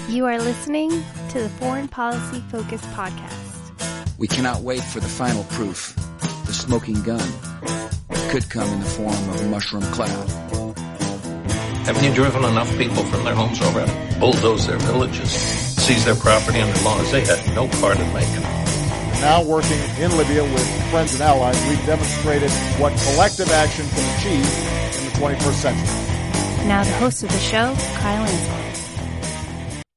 You are listening to the Foreign Policy Focus podcast. We cannot wait for the final proof. The smoking gun. It could come in the form of a mushroom cloud. Haven't you driven enough people from their homes already? Bulldoze their villages, seize their property under laws they had no part in making. Now working in Libya with friends and allies, we've demonstrated what collective action can achieve in the 21st century. Now the host of the show, Kyle Insel.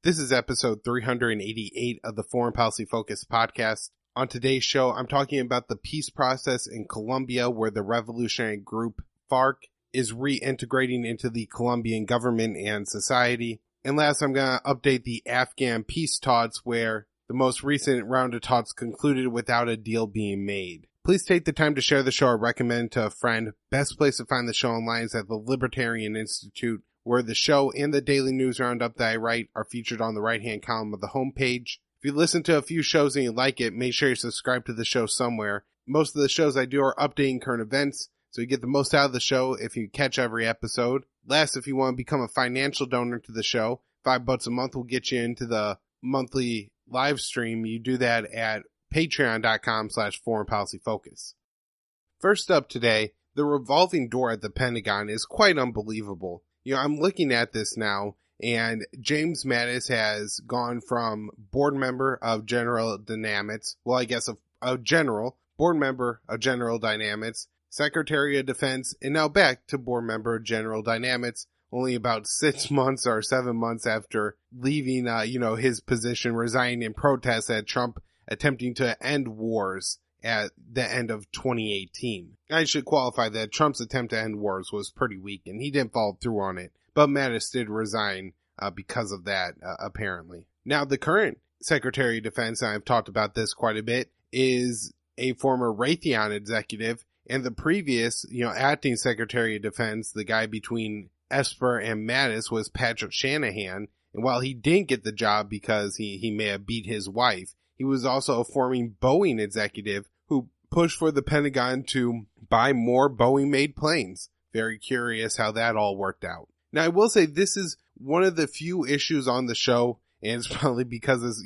This is episode 388 of the Foreign Policy Focus podcast. On today's show, I'm talking about the peace process in Colombia, where the revolutionary group FARC is reintegrating into the Colombian government and society. And last, I'm going to update the Afghan peace talks, where the most recent round of talks concluded without a deal being made. Please take the time to share the show or recommend to a friend. Best place to find the show online is at the Libertarian Institute, where the show and the daily news roundup that I write are featured on the right-hand column of the homepage. If you listen to a few shows and you like it, make sure you subscribe to the show somewhere. Most of the shows I do are updating current events, so you get the most out of the show if you catch every episode. Last, if you want to become a financial donor to the show, $5 a month will get you into the monthly live stream. You do that at patreon.com/foreignpolicyfocus. First up today, the revolving door at the Pentagon is quite unbelievable. You know, I'm looking at this now, and James Mattis has gone from board member of General Dynamics, board member of General Dynamics, Secretary of Defense, and now back to board member of General Dynamics, only about 6 months or 7 months after leaving, his position, resigning in protest at Trump attempting to end wars at the end of 2018. I should qualify that Trump's attempt to end wars was pretty weak, and he didn't follow through on it. But Mattis did resign because of that, apparently. Now, the current Secretary of Defense, and I've talked about this quite a bit, is a former Raytheon executive, and the previous, acting Secretary of Defense, the guy between Esper and Mattis, was Patrick Shanahan. And while he didn't get the job because he may have beat his wife, he was also a former Boeing executive who pushed for the Pentagon to buy more Boeing-made planes. Very curious how that all worked out. Now, I will say this is one of the few issues on the show, and it's probably because it's,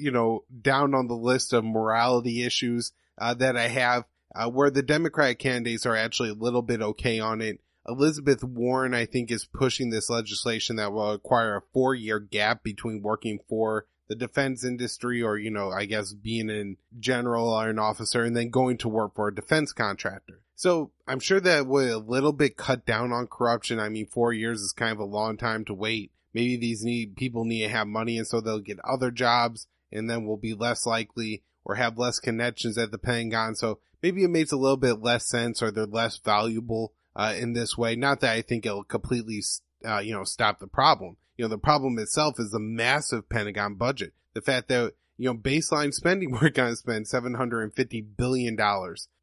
down on the list of morality issues that I have, where the Democratic candidates are actually a little bit okay on it. Elizabeth Warren, I think, is pushing this legislation that will require a 4-year gap between working for the defense industry or, being in general or an officer and then going to work for a defense contractor. So I'm sure that would a little bit cut down on corruption. I mean, 4 years is kind of a long time to wait. Maybe these people need to have money, and so they'll get other jobs and then will be less likely or have less connections at the Pentagon. So maybe it makes a little bit less sense, or they're less valuable in this way. Not that I think it'll completely, stop the problem. The problem itself is the massive Pentagon budget. The fact that, baseline spending, we're going to spend $750 billion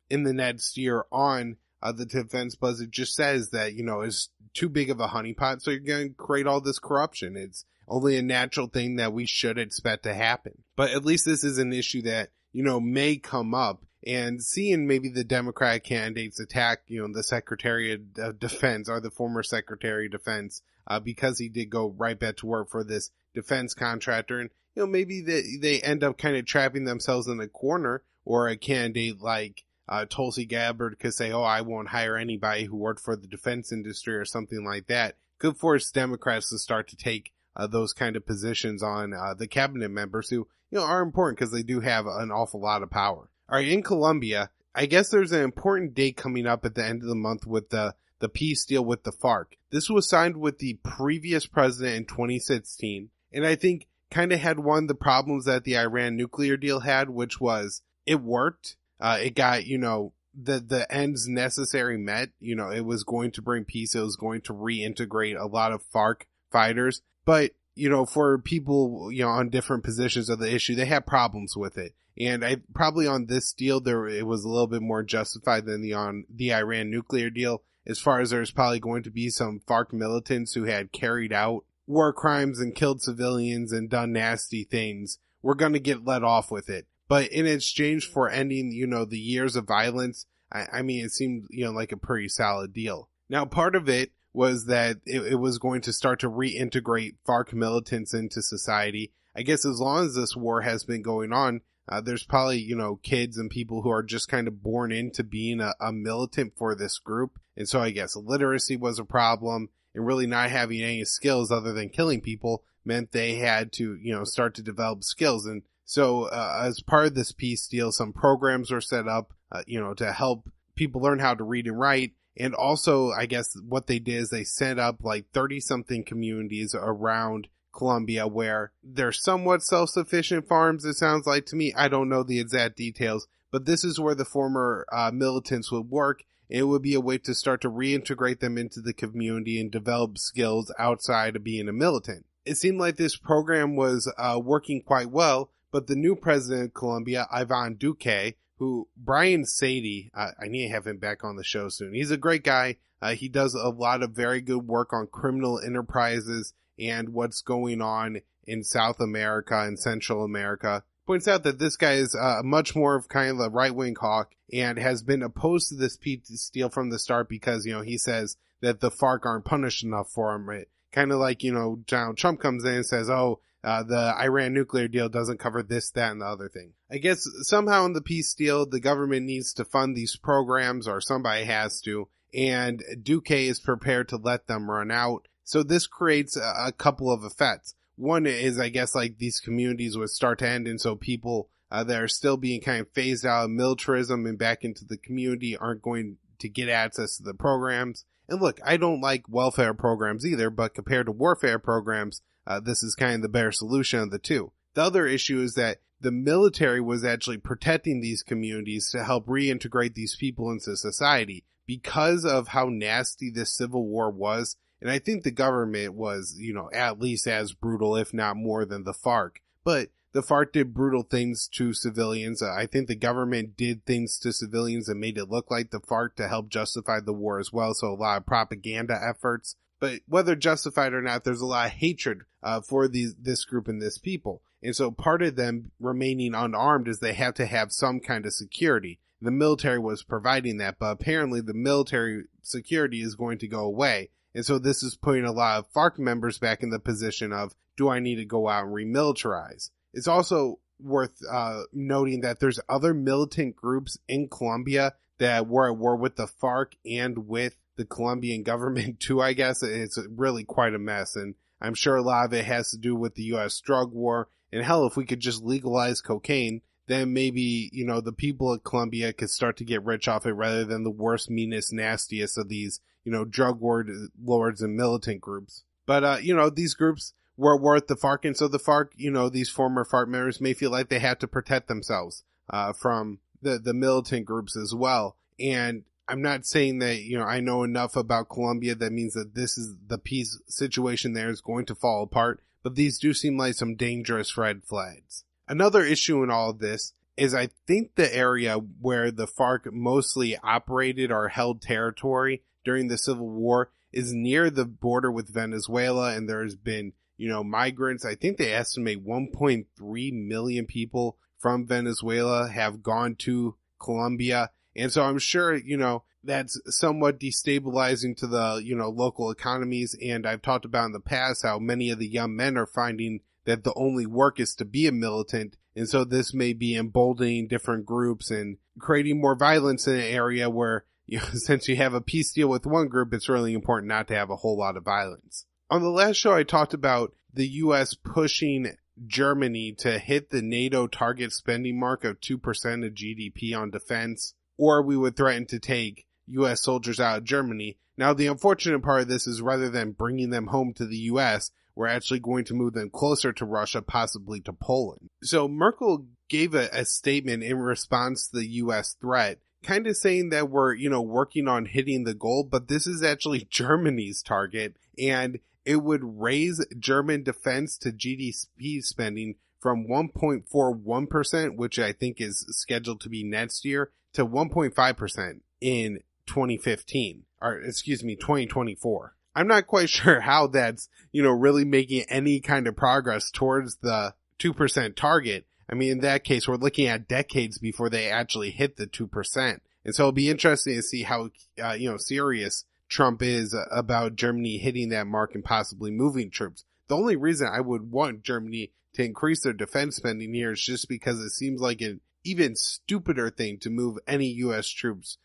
in the next year on the defense budget just says that, it's too big of a honeypot. So you're going to create all this corruption. It's only a natural thing that we should expect to happen. But at least this is an issue that, may come up. And seeing maybe the Democratic candidates attack, the Secretary of Defense or the former Secretary of Defense, because he did go right back to work for this defense contractor. And, maybe they end up kind of trapping themselves in a corner, or a candidate like Tulsi Gabbard could say, I won't hire anybody who worked for the defense industry or something like that. Could force Democrats to start to take those kind of positions on the cabinet members who, are important because they do have an awful lot of power. All right, in Colombia, I guess there's an important date coming up at the end of the month with the peace deal with the FARC. This was signed with the previous president in 2016, and I think kind of had one of the problems that the Iran nuclear deal had, which was it worked. It got, the ends necessary met. It was going to bring peace. It was going to reintegrate a lot of FARC fighters. But, for people, on different positions of the issue, they had problems with it. And probably on this deal, it was a little bit more justified than on the Iran nuclear deal, as far as there's probably going to be some FARC militants who had carried out war crimes and killed civilians and done nasty things. We're going to get let off with it. But in exchange for ending, the years of violence, I mean, it seemed, like a pretty solid deal. Now, part of it was that it was going to start to reintegrate FARC militants into society. I guess as long as this war has been going on, there's probably, kids and people who are just kind of born into being a militant for this group. And so I guess literacy was a problem, and really not having any skills other than killing people meant they had to, start to develop skills. And so as part of this peace deal, some programs were set up, to help people learn how to read and write. And also, I guess what they did is they set up like 30-something communities around Colombia where they're somewhat self-sufficient farms, it sounds like to me. I don't know the exact details, but this is where the former militants would work. It would be a way to start to reintegrate them into the community and develop skills outside of being a militant. It seemed like this program was working quite well, but the new president of Colombia, Ivan Duque, who Brian Sadie, I need to have him back on the show soon. He's a great guy. He does a lot of very good work on criminal enterprises and what's going on in South America and Central America. Points out that this guy is much more of kind of a right-wing hawk and has been opposed to this peace deal from the start because, he says that the FARC aren't punished enough for him. Right? Kind of like, Donald Trump comes in and says, the Iran nuclear deal doesn't cover this, that, and the other thing. I guess somehow in the peace deal, the government needs to fund these programs, or somebody has to, and Duque is prepared to let them run out. So this creates a couple of effects. One is, I guess, like these communities would start to end, and so people that are still being kind of phased out of militarism and back into the community aren't going to get access to the programs. And look, I don't like welfare programs either, but compared to warfare programs, this is kind of the better solution of the two. The other issue is that the military was actually protecting these communities to help reintegrate these people into society because of how nasty this civil war was. And I think the government was, at least as brutal, if not more than the FARC. But the FARC did brutal things to civilians. I think the government did things to civilians and made it look like the FARC to help justify the war as well. So a lot of propaganda efforts. But whether justified or not, there's a lot of hatred for this group and this people. And so part of them remaining unarmed is they have to have some kind of security. The military was providing that, but apparently the military security is going to go away. And so this is putting a lot of FARC members back in the position of, do I need to go out and remilitarize? It's also worth noting that there's other militant groups in Colombia that were at war with the FARC and with the Colombian government too, I guess. It's really quite a mess. And I'm sure a lot of it has to do with the U.S. drug war. And hell, if we could just legalize cocaine, then maybe, the people of Colombia could start to get rich off it rather than the worst, meanest, nastiest of these, drug lords and militant groups. But, these groups were at war with the FARC. And so the FARC, these former FARC members may feel like they have to protect themselves from the militant groups as well. And I'm not saying that, I know enough about Colombia that means that this is the peace situation there is going to fall apart. But these do seem like some dangerous red flags. Another issue in all of this is I think the area where the FARC mostly operated or held territory during the Civil War is near the border with Venezuela, and there's been, migrants. I think they estimate 1.3 million people from Venezuela have gone to Colombia. And so I'm sure, that's somewhat destabilizing to the, local economies. And I've talked about in the past how many of the young men are finding that the only work is to be a militant. And so this may be emboldening different groups and creating more violence in an area where, since you have a peace deal with one group, it's really important not to have a whole lot of violence. On the last show, I talked about the U.S. pushing Germany to hit the NATO target spending mark of 2% of GDP on defense, or we would threaten to take U.S. soldiers out of Germany. Now, the unfortunate part of this is rather than bringing them home to the U.S., we're actually going to move them closer to Russia, possibly to Poland. So Merkel gave a statement in response to the U.S. threat, kind of saying that we're, working on hitting the goal, but this is actually Germany's target, and it would raise German defense to GDP spending from 1.41%, which I think is scheduled to be next year, to 1.5% in 2024. I'm not quite sure how that's, really making any kind of progress towards the 2% target. I mean, in that case, we're looking at decades before they actually hit the 2%. And so it'll be interesting to see how, serious Trump is about Germany hitting that mark and possibly moving troops. The only reason I would want Germany to increase their defense spending here is just because it seems like an even stupider thing to move any U.S. troops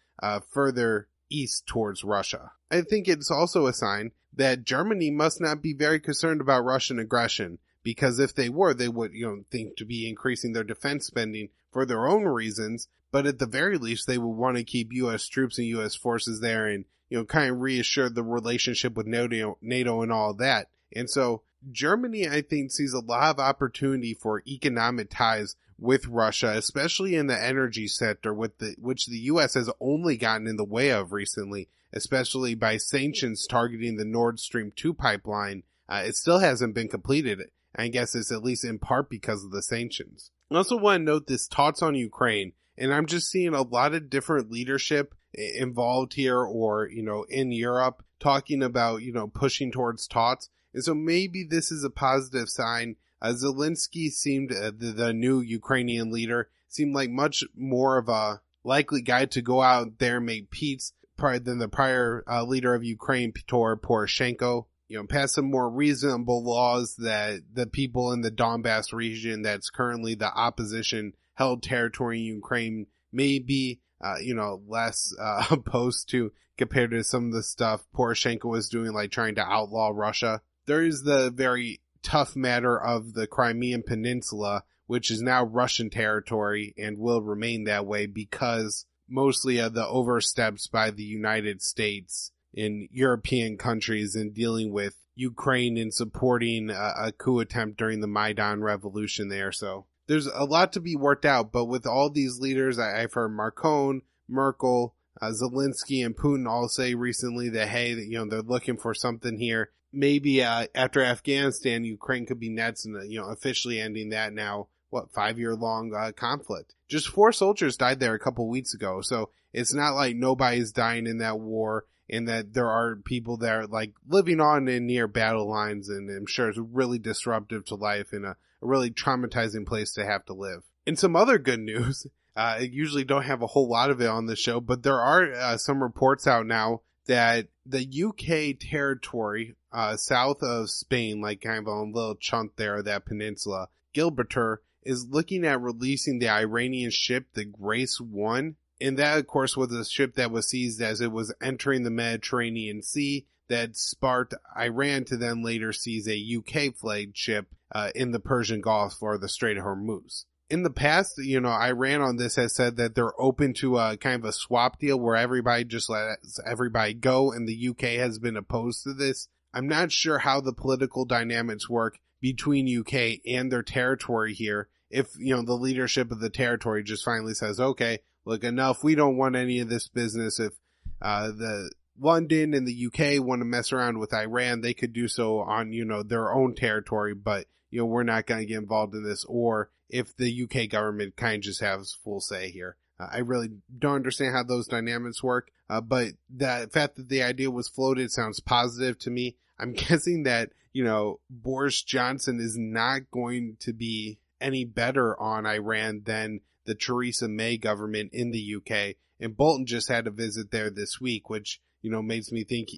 further east towards Russia. I think it's also a sign that Germany must not be very concerned about Russian aggression, because if they were, they would, think to be increasing their defense spending for their own reasons, but at the very least, they would want to keep U.S. troops and U.S. forces there and, kind of reassure the relationship with NATO and all that. And so Germany, I think, sees a lot of opportunity for economic ties with Russia, especially in the energy sector, which the U.S. has only gotten in the way of recently, especially by sanctions targeting the Nord Stream 2 pipeline. It still hasn't been completed. I guess it's at least in part because of the sanctions. I also want to note this talks on Ukraine, and I'm just seeing a lot of different leadership involved here or, in Europe talking about, pushing towards talks. And so maybe this is a positive sign. Zelensky seemed, the new Ukrainian leader, seemed like much more of a likely guy to go out there and make peace than the prior leader of Ukraine, Petro Poroshenko. Pass some more reasonable laws that the people in the Donbass region that's currently the opposition held territory in Ukraine may be, less opposed to compared to some of the stuff Poroshenko was doing, like trying to outlaw Russia. There is the very tough matter of the Crimean Peninsula, which is now Russian territory and will remain that way because mostly of the oversteps by the United States in European countries in dealing with Ukraine and supporting a coup attempt during the Maidan revolution there. So there's a lot to be worked out, but with all these leaders, I've heard Macron, Merkel, Zelensky, and Putin all say recently that, hey, they're looking for something here. Maybe after Afghanistan, Ukraine could be next and, officially ending that now, 5-year-long conflict. Just 4 soldiers died there a couple weeks ago, so it's not like nobody's dying in that war. And that there are people that are like living on and near battle lines, and I'm sure it's really disruptive to life and a really traumatizing place to have to live. And some other good news, I usually don't have a whole lot of it on the show, but there are some reports out now that the UK territory south of Spain, like kind of a little chunk there, that peninsula, Gibraltar, is looking at releasing the Iranian ship, the Grace 1. And that, of course, was a ship that was seized as it was entering the Mediterranean Sea that sparked Iran to then later seize a UK-flagged ship in the Persian Gulf or the Strait of Hormuz. In the past, Iran on this has said that they're open to a kind of a swap deal where everybody just lets everybody go, and the UK has been opposed to this. I'm not sure how the political dynamics work between UK and their territory here. If, the leadership of the territory just finally says, okay, look, enough. We don't want any of this business. If the London and the UK want to mess around with Iran, they could do so on, their own territory, but, we're not going to get involved in this. Or if the UK government kind of just has full say here. I really don't understand how those dynamics work, but the fact that the idea was floated sounds positive to me. I'm guessing that, Boris Johnson is not going to be any better on Iran than the Theresa May government in the UK, and Bolton just had a visit there this week, which, makes me think,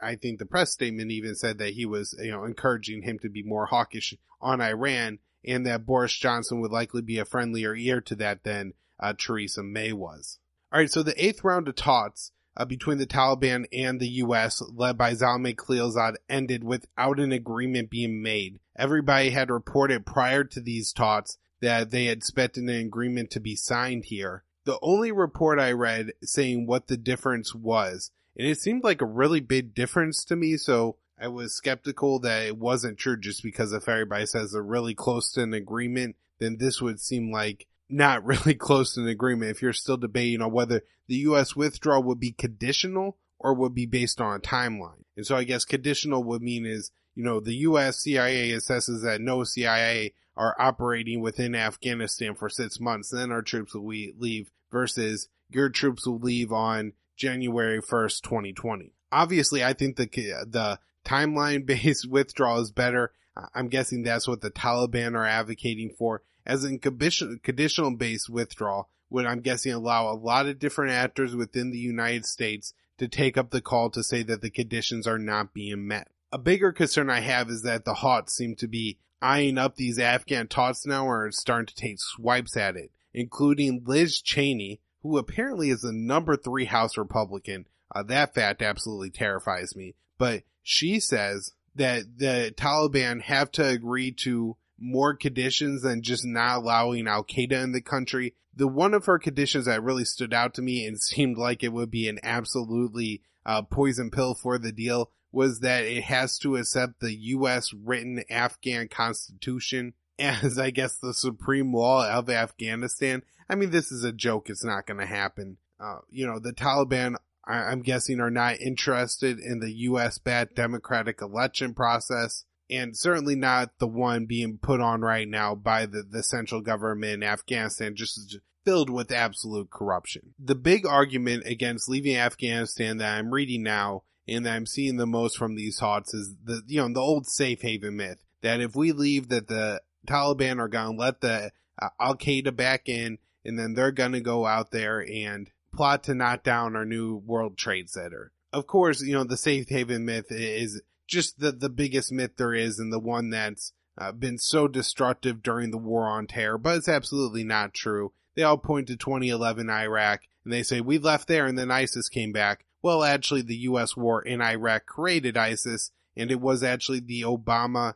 I think the press statement even said that he was, encouraging him to be more hawkish on Iran, and that Boris Johnson would likely be a friendlier ear to that than Theresa May was. All right, so the 8th round of talks between the Taliban and the U.S., led by Zalmay Khalilzad, ended without an agreement being made. Everybody had reported prior to these talks that they expected an agreement to be signed here. The only report I read saying what the difference was, and it seemed like a really big difference to me, so I was skeptical that it wasn't true, just because if everybody says they're really close to an agreement, then this would seem like not really close to an agreement if you're still debating on whether the U.S. withdrawal would be conditional or would be based on a timeline. And so I guess conditional would mean is, the U.S. CIA assesses that no CIA are operating within Afghanistan for 6 months, then our troops will leave, versus your troops will leave on January 1st, 2020. Obviously, I think the timeline-based withdrawal is better. I'm guessing that's what the Taliban are advocating for. As in conditional-based withdrawal would, I'm guessing, allow a lot of different actors within the United States to take up the call to say that the conditions are not being met. A bigger concern I have is that the Houthis seem to be eyeing up these Afghan Tots now or are starting to take swipes at it, including Liz Cheney, who apparently is the number 3 House Republican. That fact absolutely terrifies me. But she says that the Taliban have to agree to more conditions than just not allowing Al-Qaeda in the country. The one of her conditions that really stood out to me and seemed like it would be an absolutely poison pill for the deal was that it has to accept the U.S. written Afghan constitution as, I guess, the supreme law of Afghanistan. I mean, this is a joke. It's not going to happen. The Taliban, I'm guessing, are not interested in the U.S.-backed democratic election process, and certainly not the one being put on right now by the central government in Afghanistan, just filled with absolute corruption. The big argument against leaving Afghanistan that I'm reading now and that I'm seeing the most from these Houthis is the old safe haven myth that if we leave, that the Taliban are going to let the Al-Qaeda back in, and then they're going to go out there and plot to knock down our new World Trade Center. Of course, the safe haven myth is just the biggest myth there is, and the one that's been so destructive during the war on terror, but it's absolutely not true. They all point to 2011 Iraq, and they say, we left there and then ISIS came back. Well, actually, the U.S. war in Iraq created ISIS, and it was actually the Obama,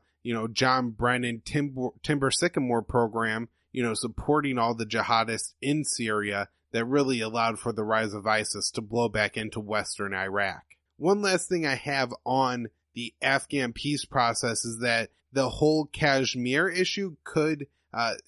John Brennan Timber Sycamore program, supporting all the jihadists in Syria that really allowed for the rise of ISIS to blow back into Western Iraq. One last thing I have on the Afghan peace process is that the whole Kashmir issue could,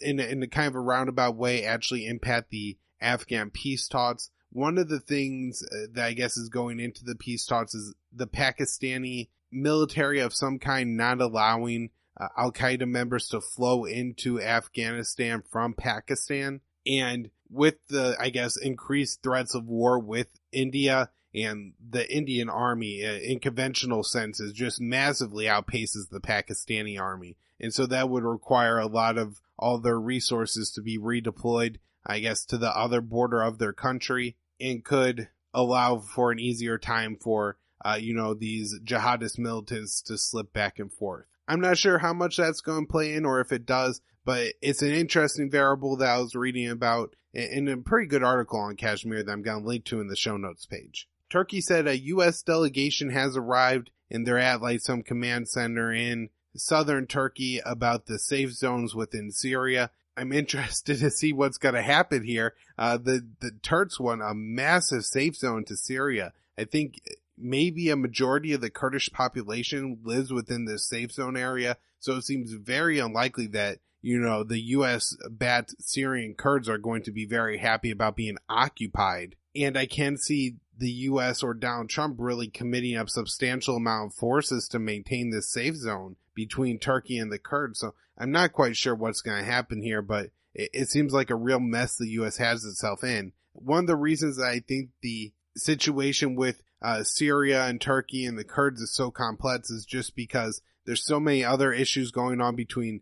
in a kind of a roundabout way, actually impact the Afghan peace talks. One of the things that I guess is going into the peace talks is the Pakistani military of some kind not allowing Al-Qaeda members to flow into Afghanistan from Pakistan. And with the, I guess, increased threats of war with India, and the Indian army in conventional senses just massively outpaces the Pakistani army. And so that would require a lot of all their resources to be redeployed, I guess, to the other border of their country, and could allow for an easier time for, these jihadist militants to slip back and forth. I'm not sure how much that's going to play in or if it does, but it's an interesting variable that I was reading about in a pretty good article on Kashmir that I'm going to link to in the show notes page. Turkey said a U.S. delegation has arrived, and they're at some command center in southern Turkey about the safe zones within Syria. I'm interested to see what's going to happen here. The Turks want a massive safe zone to Syria. I think maybe a majority of the Kurdish population lives within this safe zone area, so it seems very unlikely that, the U.S.-backed Syrian Kurds are going to be very happy about being occupied. And I can see the U.S. or Donald Trump really committing a substantial amount of forces to maintain this safe zone between Turkey and the Kurds. So I'm not quite sure what's going to happen here, but it seems like a real mess the U.S. has itself in. One of the reasons that I think the situation with Syria and Turkey and the Kurds is so complex is just because there's so many other issues going on between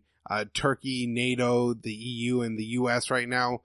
Turkey, NATO, the EU, and the U.S. right now,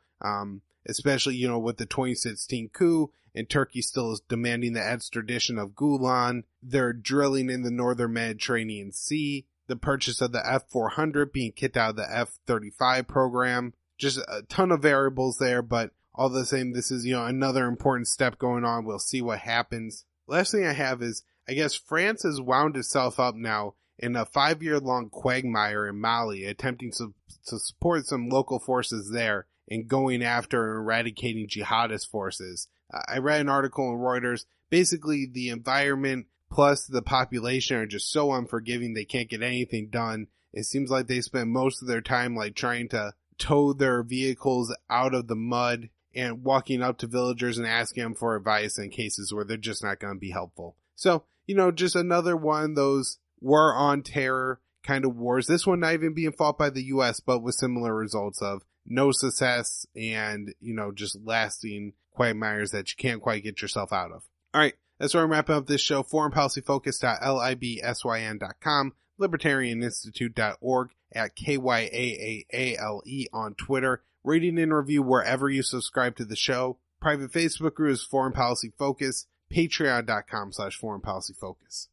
especially, with the 2016 coup, and Turkey still is demanding the extradition of Gulen. They're drilling in the northern Mediterranean Sea, the purchase of the F-400 being kicked out of the F-35 program. Just a ton of variables there, but all the same, this is, another important step going on. We'll see what happens. Last thing I have is, I guess France has wound itself up now in a 5-year-long quagmire in Mali, attempting to support some local forces there and going after and eradicating jihadist forces. I read an article in Reuters. Basically, the environment plus the population are just so unforgiving they can't get anything done. It seems like they spend most of their time trying to tow their vehicles out of the mud and walking up to villagers and asking them for advice in cases where they're just not going to be helpful. So, just another one of those war on terror kind of wars. This one not even being fought by the U.S., but with similar results of no success and, just lasting quagmires that you can't quite get yourself out of. All right, that's where I'm wrapping up this show. foreignpolicyfocus.libsyn.com, libertarianinstitute.org, at KYAAALE on Twitter. Rating and review wherever you subscribe to the show. Private Facebook group is Foreign Policy Focus. patreon.com/foreignpolicyfocus.